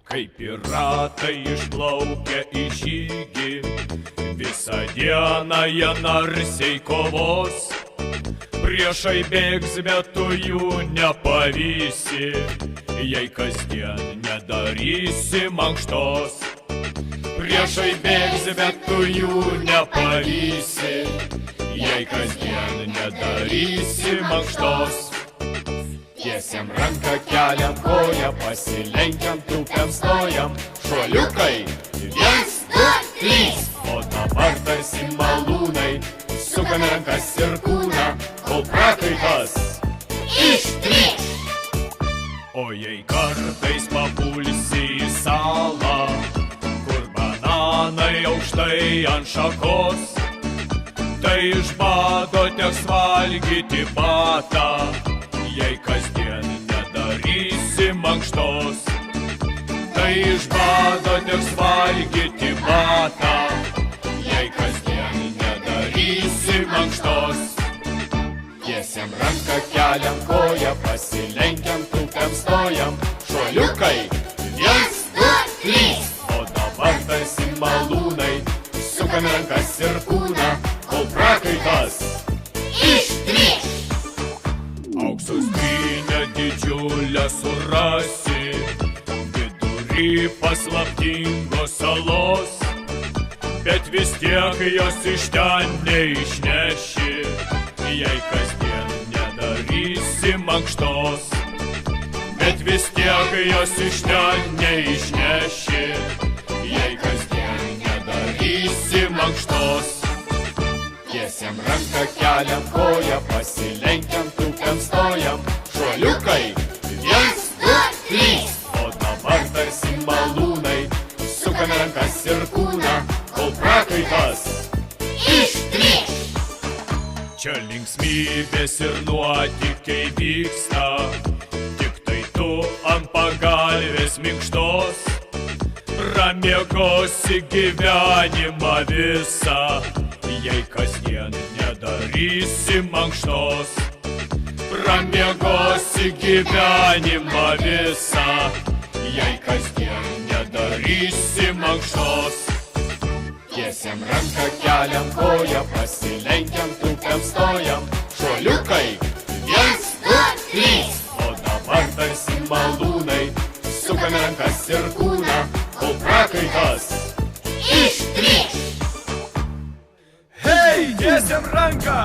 Kaip piratai išplaukia į žygį, visą dieną jie narsiai kovos. Priešai bėgs, bet tu jų nepavysi, jei kasdien nedarysi mankštos. Priešai bėgs, bet tu jų nepavysi, jei kasdien nedarysi mankštos. Tiesiam ranką, keliam koją, pasilenkiam, tūpiam, stojam. Šuoliukai, 1, 2, 3. O dabar tarsi malūnai, sukame rankas ir kūną, kol prakaitas ištrykš. O jei kartais papulsi į salą, kur bananai aukštai ant šakos, tai iš bado teks valgyti batą, jei kasdien nedarysi mankštos. Tai iš bado teks valgyti batą, jei kasdien nedarysi mankštos. Tiesiam ranką, keliam koją, pasilenkiam, tūpiam, stojam. Šuoliukai, 1, 2, 3. O dabar tarsi malūnai, sukame rankas ir kūną, kol prakaitas ištrykš. Aukso skrynią didžiulę surasi, vidury paslaptingos salos, bet vis tiek jos iš ten neišneši, jei kasdien nedarysi mankštos. Bet vis tiek jos iš ten neišneši, jei kasdien nedarysi mankštos. Tiesiam ranką, keliam koją, pasilenkiam, tūpiam, stojam. Šuoliukai, 1, 2, 3. O dabar tarsi malūnai, sukame rankas ir kūną, kol prakaitas ištrykš. Čia linksmybės ir nuotykiai vyksta, tik tai tu ant pagalvės minkštos. Ramiegosi gyvenimą visą, jei kasdien nedarysi mankštos. Pramiegosi gyvenimą visą, jei kasdien nedarysi mankštos. Tiesiam ranką, keliam koją, pasilenkiam, tūpiam, stojam. Šuoliukai, 1, 2, 3. O dabar tarsi malūnai, sukame rankas ir kūną, kol prakaitas ištrykš. Hei, tiesiam ranką!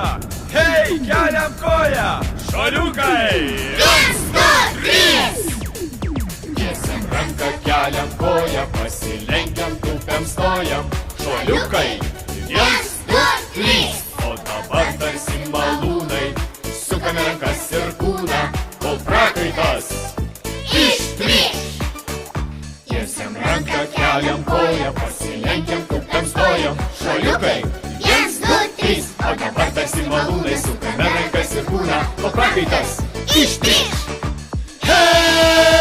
Hei, keliam koją! Šuoliukai! 1, 2, 3. Tiesiam ranką, keliam koją, pasilenkiam, tūpiam, stojam. Šuoliukai, 1, 2, 3. O dabar tarsi malūnai, sukame rankas ir kūną, kol prakaitas ištrykš. Tiesiam ranką, keliam koją, pasilenkiam, tūpiam, stojam. Šuoliukai, 1, 2, 3. O dabar tarsi malūnai, sukame rankas ir kūną, kol prakaitas ištrykš. Hei!